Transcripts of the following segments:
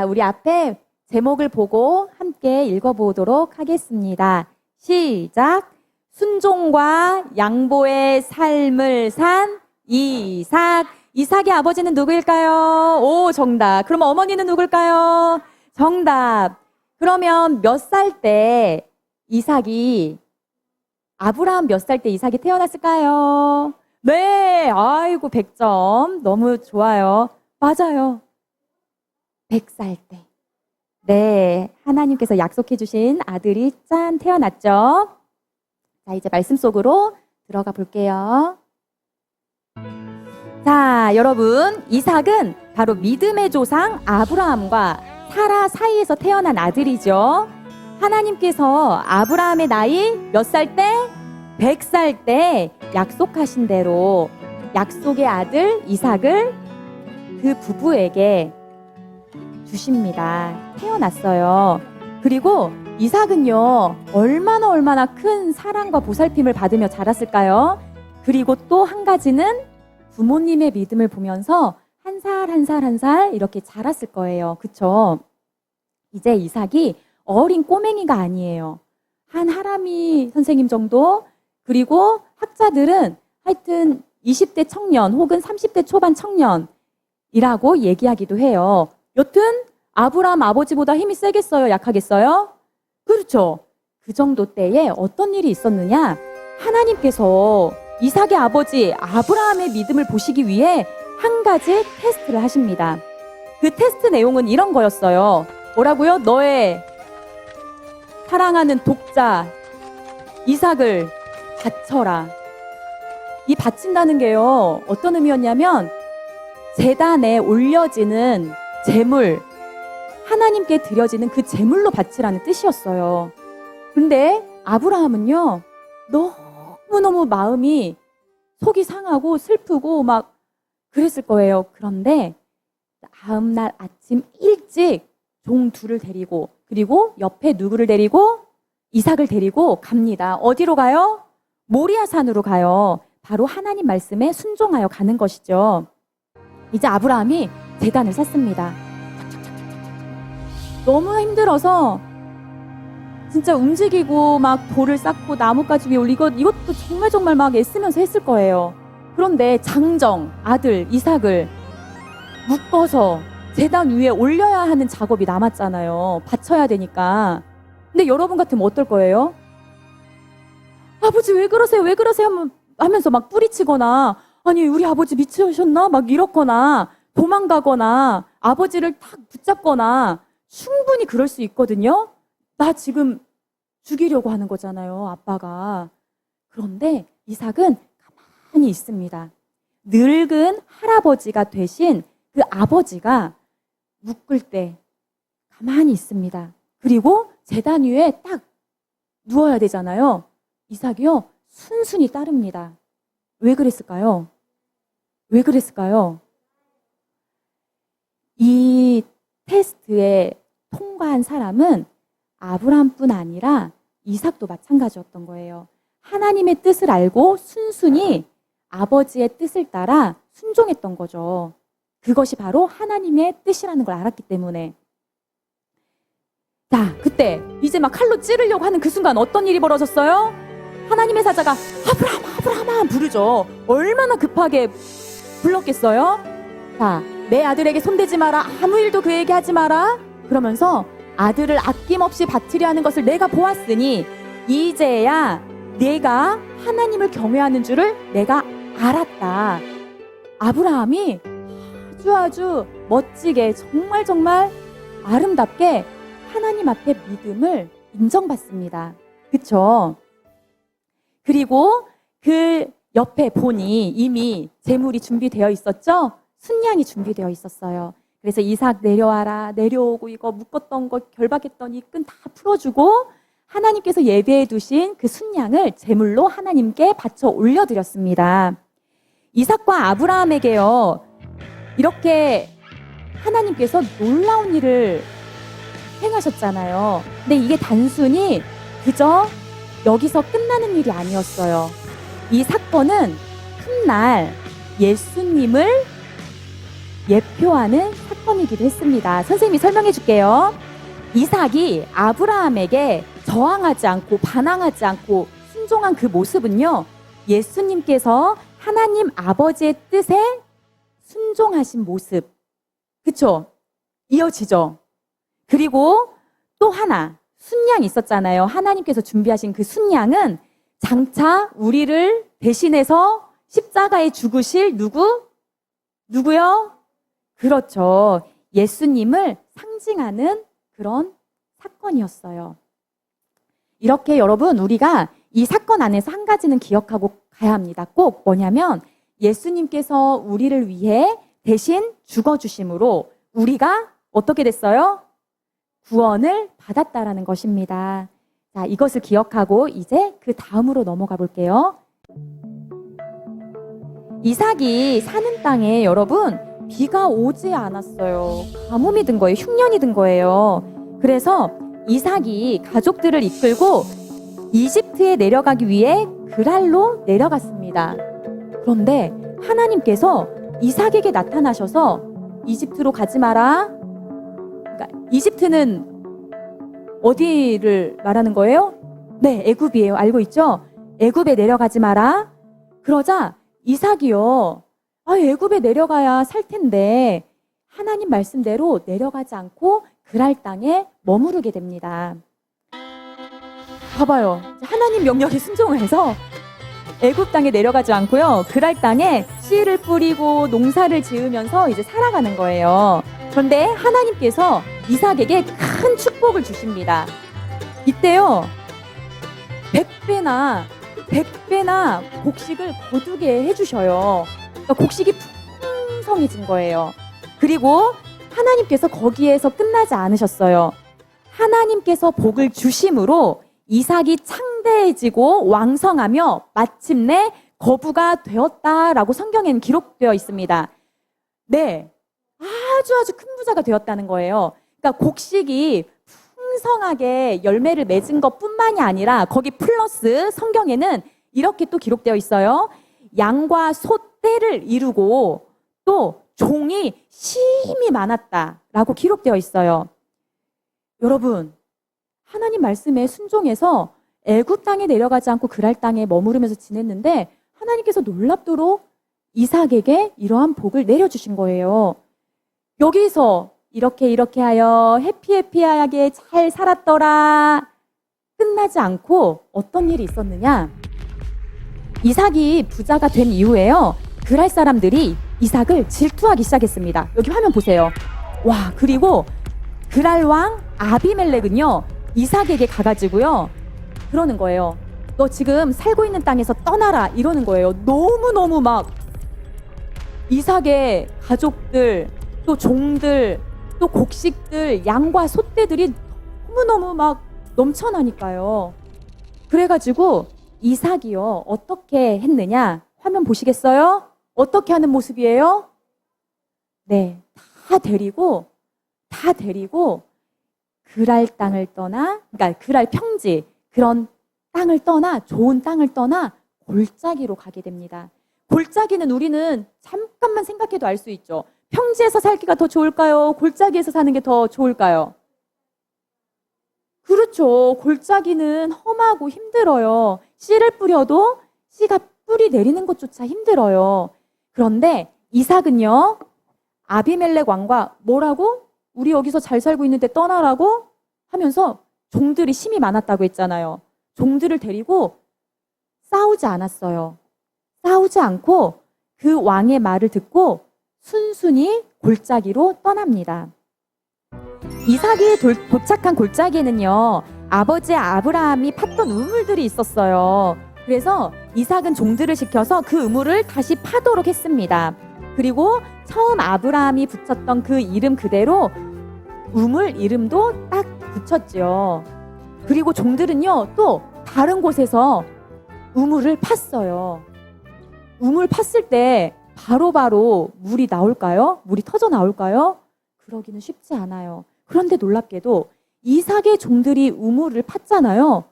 우리 앞에 제목을 보고 함께 읽어보도록 하겠습니다. 시작! 순종과 양보의 삶을 산 이삭. 이삭의 아버지는 누구일까요? 오, 정답. 그럼 어머니는 누굴까요? 정답. 그러면 몇 살 때 이삭이, 아브라함 몇 살 때 이삭이 태어났을까요? 네, 아이고, 100점. 너무 좋아요. 맞아요. 100살 때. 네, 하나님께서 약속해 주신 아들이 짠 태어났죠. 자, 이제 말씀 속으로 들어가 볼게요. 자, 여러분, 이삭은 바로 믿음의 조상 아브라함과 사라 사이에서 태어난 아들이죠. 하나님께서 아브라함의 나이 몇 살 때? 100살 때 약속하신 대로 약속의 아들 이삭을 그 부부에게 주십니다. 태어났어요. 그리고 이삭은요, 얼마나 큰 사랑과 보살핌을 받으며 자랐을까요? 그리고 또 한 가지는 부모님의 믿음을 보면서 한 살 이렇게 자랐을 거예요. 그쵸? 이제 이삭이 어린 꼬맹이가 아니에요. 한 하람이 선생님 정도, 그리고 학자들은 하여튼 20대 청년 혹은 30대 초반 청년이라고 얘기하기도 해요. 여튼 아브라함 아버지보다 힘이 세겠어요? 약하겠어요? 그렇죠. 그 정도 때에 어떤 일이 있었느냐? 하나님께서 이삭의 아버지 아브라함의 믿음을 보시기 위해 한 가지 테스트를 하십니다. 그 테스트 내용은 이런 거였어요. 뭐라고요? 너의 사랑하는 독자 이삭을 바쳐라. 이 바친다는 게요, 어떤 의미였냐면 제단에 올려지는 제물, 하나님께 드려지는 그 제물로 바치라는 뜻이었어요. 근데 아브라함은요, 너무너무 마음이 속이 상하고 슬프고 막 그랬을 거예요. 그런데 다음날 아침 일찍 종 둘을 데리고, 그리고 옆에 누구를 데리고? 이삭을 데리고 갑니다. 어디로 가요? 모리아 산으로 가요. 바로 하나님 말씀에 순종하여 가는 것이죠. 이제 아브라함이 제단을 샀습니다. 너무 힘들어서 진짜 움직이고 막 돌을 쌓고 나뭇가지 위에 올리고 이것도 정말 막 애쓰면서 했을 거예요. 그런데 장정, 아들 이삭을 묶어서 제단 위에 올려야 하는 작업이 남았잖아요. 바쳐야 되니까. 근데 여러분 같으면 어떨 거예요? 아버지 왜 그러세요? 왜 그러세요? 하면서 막 뿌리치거나, 아니 우리 아버지 미치셨나? 막 이렇거나 도망가거나 아버지를 탁 붙잡거나 충분히 그럴 수 있거든요. 나 지금 죽이려고 하는 거잖아요, 아빠가. 그런데 이삭은 가만히 있습니다. 늙은 할아버지가 되신 그 아버지가 묶을 때 가만히 있습니다. 그리고 제단 위에 딱 누워야 되잖아요. 이삭이요, 순순히 따릅니다. 왜 그랬을까요? 왜 그랬을까요? 이 테스트에 통과한 사람은 아브라함뿐 아니라 이삭도 마찬가지였던 거예요. 하나님의 뜻을 알고 순순히 아버지의 뜻을 따라 순종했던 거죠. 그것이 바로 하나님의 뜻이라는 걸 알았기 때문에. 자, 그때 이제 막 칼로 찌르려고 하는 그 순간 어떤 일이 벌어졌어요? 하나님의 사자가 아브라함아 부르죠. 얼마나 급하게 불렀겠어요? 자, 내 아들에게 손대지 마라. 아무 일도 그에게 하지 마라. 그러면서 아들을 아낌없이 바치려 하는 것을 내가 보았으니 이제야 내가 하나님을 경외하는 줄을 내가 알았다. 아브라함이 아주 멋지게 정말 아름답게 하나님 앞에 믿음을 인정받습니다. 그쵸? 그리고 그 옆에 보니 이미 제물이 준비되어 있었죠? 순양이 준비되어 있었어요. 그래서 이삭 내려와라, 내려오고 이거 묶었던 거 결박했던 이 끈 다 풀어주고 하나님께서 예배해 두신 그 순양을 제물로 하나님께 바쳐 올려드렸습니다. 이삭과 아브라함에게요, 이렇게 하나님께서 놀라운 일을 행하셨잖아요. 근데 이게 단순히 그저 여기서 끝나는 일이 아니었어요. 이 사건은 훗날 예수님을 예표하는 사건이기도 했습니다. 선생님이 설명해 줄게요. 이삭이 아브라함에게 저항하지 않고 반항하지 않고 순종한 그 모습은요, 예수님께서 하나님 아버지의 뜻에 순종하신 모습. 그쵸? 이어지죠? 그리고 또 하나, 순양 있었잖아요. 하나님께서 준비하신 그 순양은 장차 우리를 대신해서 십자가에 죽으실 누구요? 그렇죠. 예수님을 상징하는 그런 사건이었어요. 이렇게 여러분, 우리가 이 사건 안에서 한 가지는 기억하고 가야 합니다. 꼭 뭐냐면 예수님께서 우리를 위해 대신 죽어주심으로 우리가 어떻게 됐어요? 구원을 받았다라는 것입니다. 자, 이것을 기억하고 이제 그 다음으로 넘어가 볼게요. 이삭이 사는 땅에 여러분 비가 오지 않았어요. 가뭄이 든 거예요. 흉년이 든 거예요. 그래서 이삭이 가족들을 이끌고 이집트에 내려가기 위해 그랄로 내려갔습니다. 그런데 하나님께서 이삭에게 나타나셔서 이집트로 가지 마라. 그러니까 이집트는 어디를 말하는 거예요? 네, 애굽이에요. 알고 있죠? 애굽에 내려가지 마라. 그러자 이삭이요. 애굽에 내려가야 살 텐데 하나님 말씀대로 내려가지 않고 그랄 땅에 머무르게 됩니다. 봐봐요. 하나님 명령에 순종을 해서 애굽 땅에 내려가지 않고요. 그랄 땅에 씨를 뿌리고 농사를 지으면서 이제 살아가는 거예요. 그런데 하나님께서 이삭에게 큰 축복을 주십니다. 이때요. 100배나 곡식을 거두게 해주셔요. 그러니까 곡식이 풍성해진 거예요. 그리고 하나님께서 거기에서 끝나지 않으셨어요. 하나님께서 복을 주심으로 이삭이 창대해지고 왕성하며 마침내 거부가 되었다라고 성경에는 기록되어 있습니다. 네, 아주 큰 부자가 되었다는 거예요. 그러니까 곡식이 풍성하게 열매를 맺은 것뿐만이 아니라 거기 플러스 성경에는 이렇게 또 기록되어 있어요. 양과 소 떼를 이루고 또 종이 심히 많았다라고 기록되어 있어요. 여러분, 하나님 말씀에 순종해서 애굽 땅에 내려가지 않고 그랄 땅에 머무르면서 지냈는데 하나님께서 놀랍도록 이삭에게 이러한 복을 내려주신 거예요. 여기서 이렇게 하여 해피하게 잘 살았더라 끝나지 않고 어떤 일이 있었느냐? 이삭이 부자가 된 이후에요. 그랄 사람들이 이삭을 질투하기 시작했습니다. 여기 화면 보세요. 와, 그리고 그랄 왕 아비멜렉은요, 이삭에게 가가지고요, 그러는 거예요. 너 지금 살고 있는 땅에서 떠나라 이러는 거예요. 너무너무 막 이삭의 가족들, 또 종들, 또 곡식들, 양과 소떼들이 너무너무 막 넘쳐나니까요. 그래가지고 이삭이요, 어떻게 했느냐? 화면 보시겠어요? 어떻게 하는 모습이에요? 네, 다 데리고 그랄 땅을 떠나, 그러니까 그랄 평지, 그런 땅을 떠나, 좋은 땅을 떠나 골짜기로 가게 됩니다. 골짜기는 우리는 잠깐만 생각해도 알 수 있죠. 평지에서 살기가 더 좋을까요? 골짜기에서 사는 게 더 좋을까요? 그렇죠. 골짜기는 험하고 힘들어요. 씨를 뿌려도 씨가 뿌리 내리는 것조차 힘들어요. 그런데 이삭은요, 아비멜렉 왕과 뭐라고? 우리 여기서 잘 살고 있는데 떠나라고? 하면서 종들이 심히 많았다고 했잖아요. 종들을 데리고 싸우지 않았어요. 싸우지 않고 그 왕의 말을 듣고 순순히 골짜기로 떠납니다. 이삭이 도착한 골짜기에는요, 아버지 아브라함이 팠던 우물들이 있었어요. 그래서 이삭은 종들을 시켜서 그 우물을 다시 파도록 했습니다. 그리고 처음 아브라함이 붙였던 그 이름 그대로 우물 이름도 딱 붙였죠. 그리고 종들은요, 또 다른 곳에서 우물을 팠어요. 우물 팠을 때 바로바로 물이 나올까요? 물이 터져 나올까요? 그러기는 쉽지 않아요. 그런데 놀랍게도 이삭의 종들이 우물을 팠잖아요.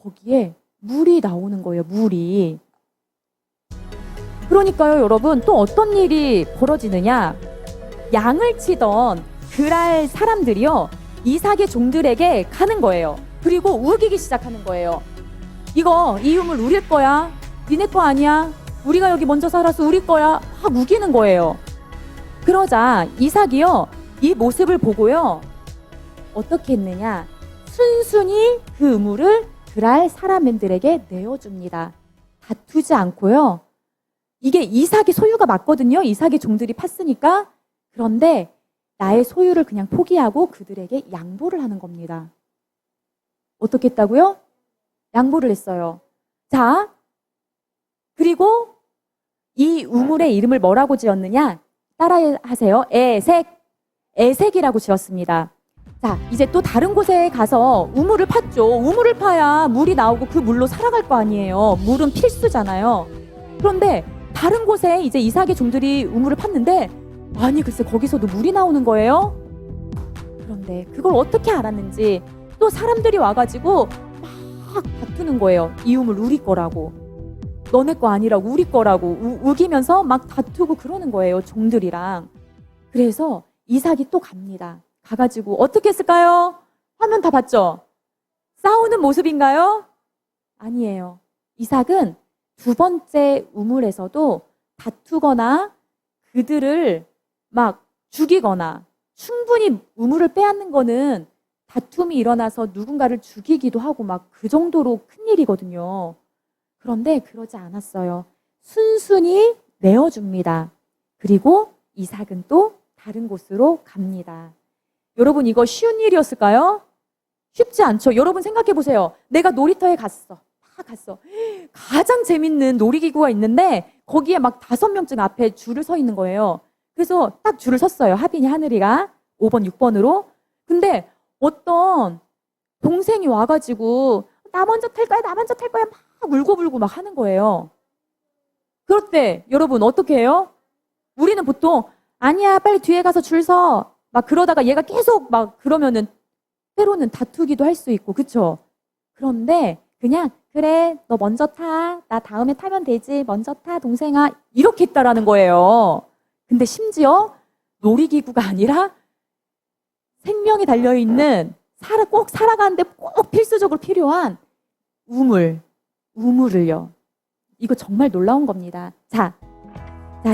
거기에 물이 나오는 거예요. 물이. 그러니까요, 여러분, 또 어떤 일이 벌어지느냐? 양을 치던 그랄 사람들이요, 이삭의 종들에게 가는 거예요. 그리고 우기기 시작하는 거예요. 이 우물 우릴 거야. 니네 거 아니야. 우리가 여기 먼저 살아서 우리 거야. 막 우기는 거예요. 그러자 이삭이요, 이 모습을 보고요, 어떻게 했느냐, 순순히 그 우물을 그랄 사람들에게 내어줍니다. 다투지 않고요. 이게 이삭의 소유가 맞거든요. 이삭의 종들이 팠으니까. 그런데 나의 소유를 그냥 포기하고 그들에게 양보를 하는 겁니다. 어떻게 했다고요? 양보를 했어요. 자, 그리고 이 우물의 이름을 뭐라고 지었느냐? 따라하세요. 에색이라고 지었습니다. 자, 이제 또 다른 곳에 가서 우물을 팠죠. 우물을 파야 물이 나오고 그 물로 살아갈 거 아니에요. 물은 필수잖아요. 그런데 다른 곳에 이제 이삭의 종들이 우물을 팠는데, 아니 글쎄 거기서도 물이 나오는 거예요. 그런데 그걸 어떻게 알았는지 또 사람들이 와가지고 막 다투는 거예요. 이 우물 우리 거라고, 너네 거 아니라고, 우리 거라고 우기면서 막 다투고 그러는 거예요, 종들이랑. 그래서 이삭이 또 갑니다. 가가지고 어떻게 했을까요? 화면 다 봤죠? 싸우는 모습인가요? 아니에요. 이삭은 두 번째 우물에서도 다투거나 그들을 막 죽이거나, 충분히 우물을 빼앗는 거는 다툼이 일어나서 누군가를 죽이기도 하고 막 그 정도로 큰일이거든요. 그런데 그러지 않았어요. 순순히 내어줍니다. 그리고 이삭은 또 다른 곳으로 갑니다. 여러분, 이거 쉬운 일이었을까요? 쉽지 않죠. 여러분 생각해 보세요. 내가 놀이터에 갔어. 다 갔어. 가장 재밌는 놀이기구가 있는데 거기에 막 5명쯤 앞에 줄을 서 있는 거예요. 그래서 딱 줄을 섰어요. 하빈이, 하늘이가 5번, 6번으로. 근데 어떤 동생이 와가지고 나 먼저 탈 거야, 나 먼저 탈 거야 막 울고불고 막 하는 거예요. 그럴 때 여러분 어떻게 해요? 우리는 보통 아니야, 빨리 뒤에 가서 줄 서. 막 그러다가 얘가 계속 막 그러면은 때로는 다투기도 할 수 있고, 그쵸? 그런데 그냥 그래, 너 먼저 타. 나 다음에 타면 되지. 먼저 타, 동생아. 이렇게 했다라는 거예요. 근데 심지어 놀이기구가 아니라 생명이 달려있는, 꼭 살아가는데 꼭 필수적으로 필요한 우물을요. 이거 정말 놀라운 겁니다. 자,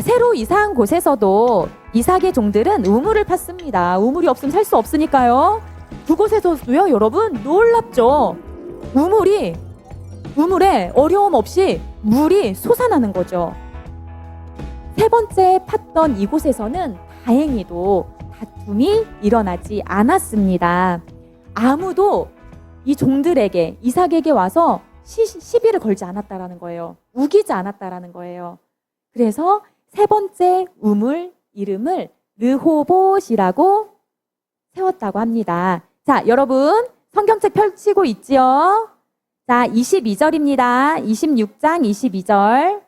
새로 이사한 곳에서도 이삭의 종들은 우물을 팠습니다. 우물이 없으면 살 수 없으니까요. 그곳에서도요, 여러분, 놀랍죠? 우물에 어려움 없이 물이 솟아나는 거죠. 세 번째 팠던 이곳에서는 다행히도 다툼이 일어나지 않았습니다. 아무도 이 종들에게, 이삭에게 와서 시비를 걸지 않았다라는 거예요. 우기지 않았다라는 거예요. 그래서 세 번째 우물 이름을 르호봇이라고 세웠다고 합니다. 자, 여러분 성경책 펼치고 있지요? 자, 22절입니다. 26장 22절.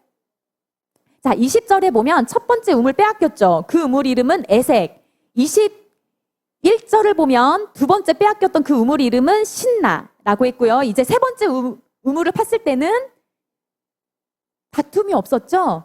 자, 20절에 보면 첫 번째 우물 빼앗겼죠. 그 우물 이름은 에색. 21절을 보면 두 번째 빼앗겼던 그 우물 이름은 신나라고 했고요. 이제 세 번째 우물을 팠을 때는 다툼이 없었죠.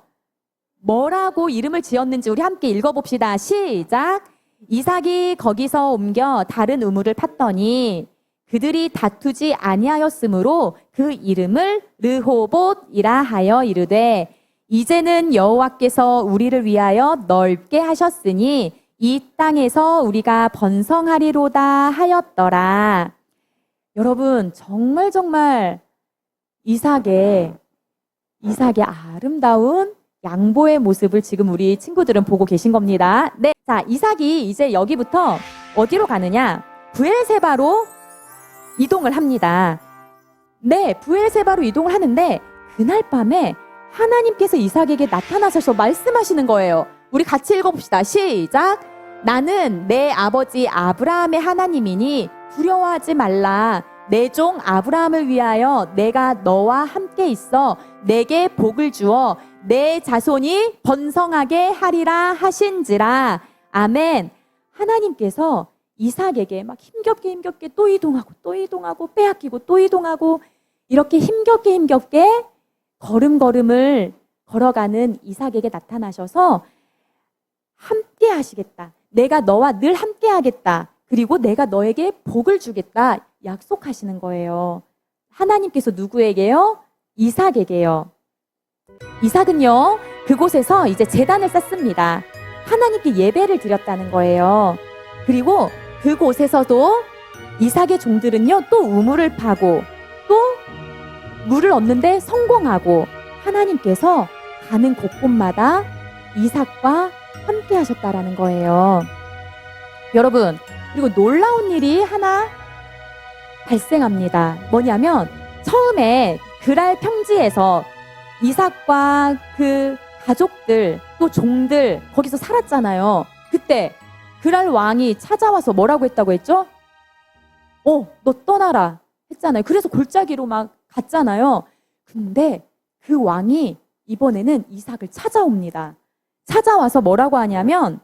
뭐라고 이름을 지었는지 우리 함께 읽어봅시다. 시작. 이삭이 거기서 옮겨 다른 우물을 팠더니 그들이 다투지 아니하였으므로 그 이름을 르호봇이라 하여 이르되, 이제는 여호와께서 우리를 위하여 넓게 하셨으니 이 땅에서 우리가 번성하리로다 하였더라. 여러분, 정말 이삭의 아름다운 양보의 모습을 지금 우리 친구들은 보고 계신 겁니다. 네, 자, 이삭이 이제 여기부터 어디로 가느냐? 브엘세바로 이동을 합니다. 네, 브엘세바로 이동을 하는데 그날 밤에 하나님께서 이삭에게 나타나셔서 말씀하시는 거예요. 우리 같이 읽어봅시다. 시작. 나는 내 아버지 아브라함의 하나님이니 두려워하지 말라. 내 종 아브라함을 위하여 내가 너와 함께 있어 내게 복을 주어 내 자손이 번성하게 하리라 하신지라. 아멘. 하나님께서 이삭에게 막 힘겹게 또 이동하고 빼앗기고 또 이동하고 이렇게 힘겹게 걸음걸음을 걸어가는 이삭에게 나타나셔서 함께 하시겠다. 내가 너와 늘 함께 하겠다. 그리고 내가 너에게 복을 주겠다. 약속하시는 거예요. 하나님께서 누구에게요? 이삭에게요. 이삭은요, 그곳에서 이제 제단을 쌓습니다. 하나님께 예배를 드렸다는 거예요. 그리고 그곳에서도 이삭의 종들은요, 또 우물을 파고 또 물을 얻는데 성공하고 하나님께서 가는 곳곳마다 이삭과 함께 하셨다라는 거예요. 여러분, 그리고 놀라운 일이 하나 발생합니다. 뭐냐면 처음에 그랄 평지에서 이삭과 그 가족들 또 종들 거기서 살았잖아요. 그때 그랄 왕이 찾아와서 뭐라고 했다고 했죠? 너 떠나라 했잖아요. 그래서 골짜기로 막 갔잖아요. 근데 그 왕이 이번에는 이삭을 찾아옵니다. 찾아와서 뭐라고 하냐면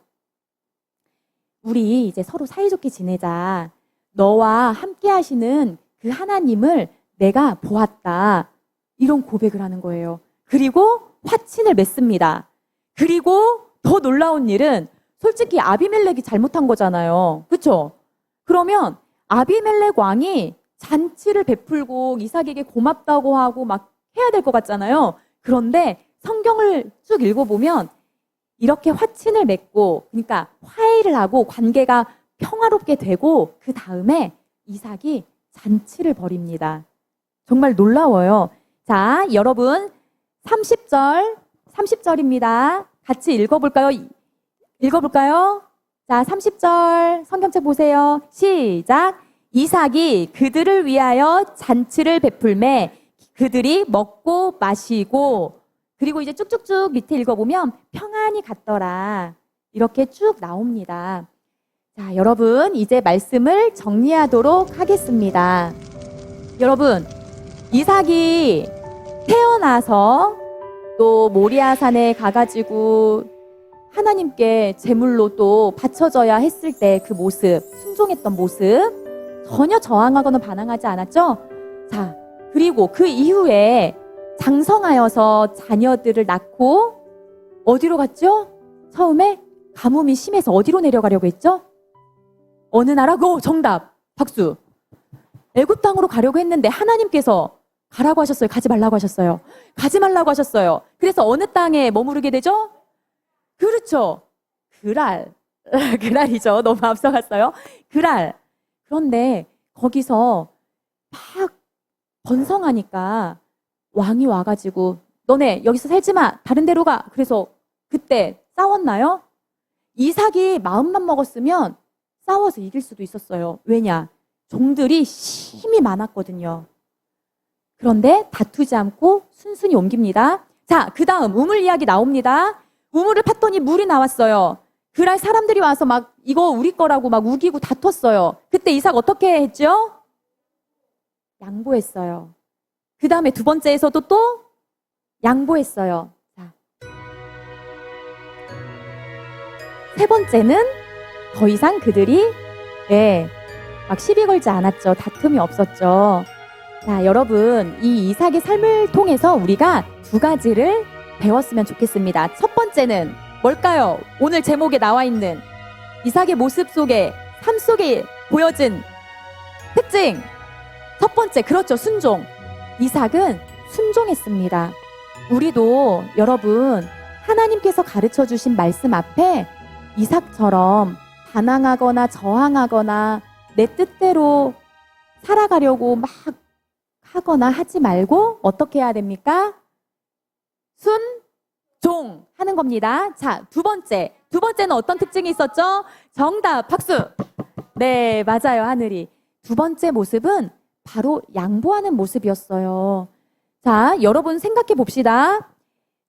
우리 이제 서로 사이좋게 지내자. 너와 함께 하시는 그 하나님을 내가 보았다. 이런 고백을 하는 거예요. 그리고 화친을 맺습니다. 그리고 더 놀라운 일은 솔직히 아비멜렉이 잘못한 거잖아요. 그렇죠? 그러면 아비멜렉 왕이 잔치를 베풀고 이삭에게 고맙다고 하고 막 해야 될 것 같잖아요. 그런데 성경을 쭉 읽어보면 이렇게 화친을 맺고 그러니까 화해를 하고 관계가 평화롭게 되고 그 다음에 이삭이 잔치를 벌입니다. 정말 놀라워요. 자, 여러분 30절입니다. 같이 읽어볼까요? 자, 30절 성경책 보세요. 시작. 이삭이 그들을 위하여 잔치를 베풀매 그들이 먹고 마시고 그리고 이제 쭉쭉쭉 밑에 읽어보면 평안히 갔더라. 이렇게 쭉 나옵니다. 자, 여러분 이제 말씀을 정리하도록 하겠습니다. 여러분, 이삭이 태어나서 또 모리아산에 가가지고 하나님께 제물로 또 바쳐져야 했을 때 그 모습, 순종했던 모습 전혀 저항하거나 반항하지 않았죠? 자, 그리고 그 이후에 장성하여서 자녀들을 낳고 어디로 갔죠? 처음에 가뭄이 심해서 어디로 내려가려고 했죠? 어느 나라고? 정답. 박수. 애굽 땅으로 가려고 했는데 하나님께서 가라고 하셨어요? 가지 말라고 하셨어요? 가지 말라고 하셨어요. 그래서 어느 땅에 머무르게 되죠? 그렇죠. 그랄. 그랄이죠. 너무 앞서갔어요. 그랄. 그런데 거기서 막 번성하니까 왕이 와가지고 너네 여기서 살지 마. 다른 데로 가. 그래서 그때 싸웠나요? 이삭이 마음만 먹었으면 싸워서 이길 수도 있었어요. 왜냐? 종들이 힘이 많았거든요. 그런데 다투지 않고 순순히 옮깁니다. 자, 그 다음 우물 이야기 나옵니다. 우물을 팠더니 물이 나왔어요. 그날 사람들이 와서 막 이거 우리 거라고 막 우기고 다퉜어요. 그때 이삭 어떻게 했죠? 양보했어요. 그 다음에 두 번째에서도 또 양보했어요. 자, 세 번째는 더 이상 그들이 막 시비 걸지 않았죠. 다툼이 없었죠. 자, 여러분 이 이삭의 삶을 통해서 우리가 두 가지를 배웠으면 좋겠습니다. 첫 번째는 뭘까요? 오늘 제목에 나와 있는 이삭의 모습 속에 삶 속에 보여진 특징. 첫 번째, 그렇죠. 순종. 이삭은 순종했습니다. 우리도 여러분 하나님께서 가르쳐 주신 말씀 앞에 이삭처럼 반항하거나 저항하거나 내 뜻대로 살아가려고 막 하거나 하지 말고 어떻게 해야 됩니까? 순종 하는 겁니다. 자, 두 번째는 어떤 특징이 있었죠? 정답, 박수. 네, 맞아요, 하늘이. 두 번째 모습은 바로 양보하는 모습이었어요. 자, 여러분 생각해 봅시다.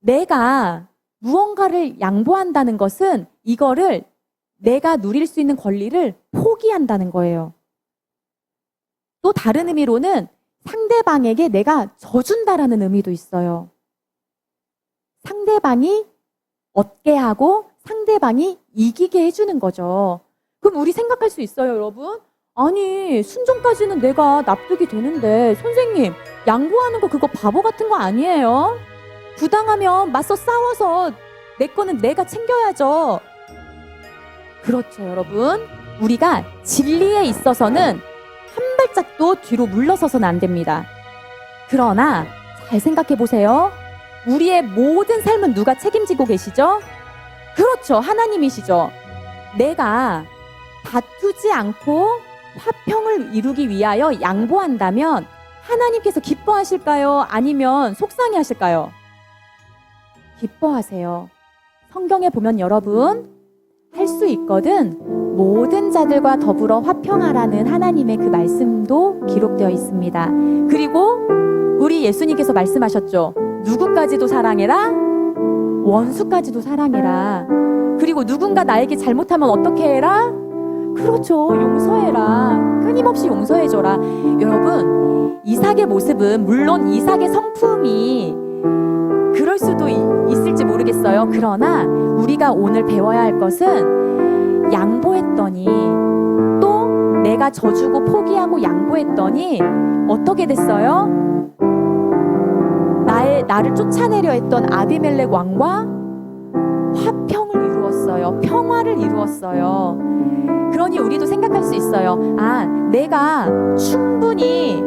내가 무언가를 양보한다는 것은 이거를 내가 누릴 수 있는 권리를 포기한다는 거예요. 또 다른 의미로는 상대방에게 내가 져준다라는 의미도 있어요. 상대방이 얻게 하고 상대방이 이기게 해주는 거죠. 그럼 우리 생각할 수 있어요, 여러분? 아니, 순종까지는 내가 납득이 되는데 선생님, 양보하는 거 그거 바보 같은 거 아니에요? 부당하면 맞서 싸워서 내 거는 내가 챙겨야죠. 그렇죠, 여러분. 우리가 진리에 있어서는 한 발짝도 뒤로 물러서서는 안 됩니다. 그러나 잘 생각해 보세요. 우리의 모든 삶은 누가 책임지고 계시죠? 그렇죠, 하나님이시죠. 내가 다투지 않고 화평을 이루기 위하여 양보한다면 하나님께서 기뻐하실까요? 아니면 속상해하실까요? 기뻐하세요. 성경에 보면 여러분, 할 수 있거든 모든 자들과 더불어 화평하라는 하나님의 그 말씀도 기록되어 있습니다. 그리고 우리 예수님께서 말씀하셨죠. 누구까지도 사랑해라, 원수까지도 사랑해라. 그리고 누군가 나에게 잘못하면 어떻게 해라? 그렇죠, 용서해라. 끊임없이 용서해줘라. 여러분, 이삭의 모습은 물론 이삭의 성품이 그럴 수도 있을지 모르겠어요. 그러나 우리가 오늘 배워야 할 것은 양보했더니, 또 내가 져주고 포기하고 양보했더니 어떻게 됐어요? 나를 쫓아내려 했던 아비멜렉 왕과 화평을 이루었어요. 평화를 이루었어요. 그러니 우리도 생각할 수 있어요. 아, 내가 충분히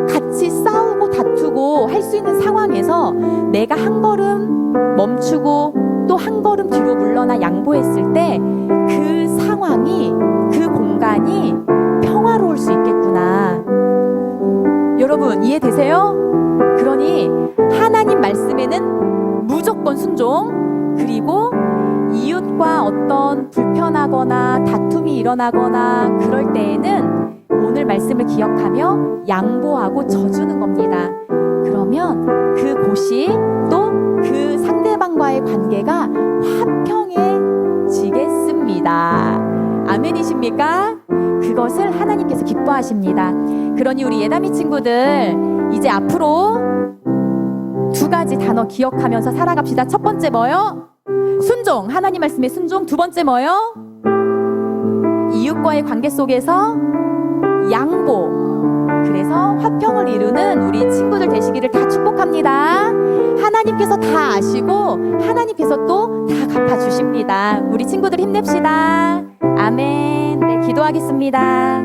같이 싸우고 다투고 할 수 있는 상황에서 내가 한 걸음 멈추고 또 한 걸음 뒤로 물러나 양보했을 때 그 상황이, 그 공간이 평화로울 수 있겠구나. 여러분, 이해되세요? 그러니 하나님 말씀에는 무조건 순종, 그리고 이웃과 어떤 불편하거나 다툼이 일어나거나 그럴 때에는 오늘 말씀을 기억하며 양보하고 져주는 겁니다. 그러면 그곳이 또 그 상대방과의 관계가 화평해지겠습니다. 아멘이십니까? 그것을 하나님께서 기뻐하십니다. 그러니 우리 예담이 친구들, 이제 앞으로 두 가지 단어 기억하면서 살아갑시다. 첫 번째 뭐요? 순종, 하나님 말씀의 순종. 두 번째 뭐요? 이웃과의 관계 속에서 양보. 그래서 화평을 이루는 우리 친구들 되시기를 다 축복합니다. 하나님께서 다 아시고 하나님께서 또 다 갚아주십니다. 우리 친구들 힘냅시다. 아멘. 네, 기도하겠습니다.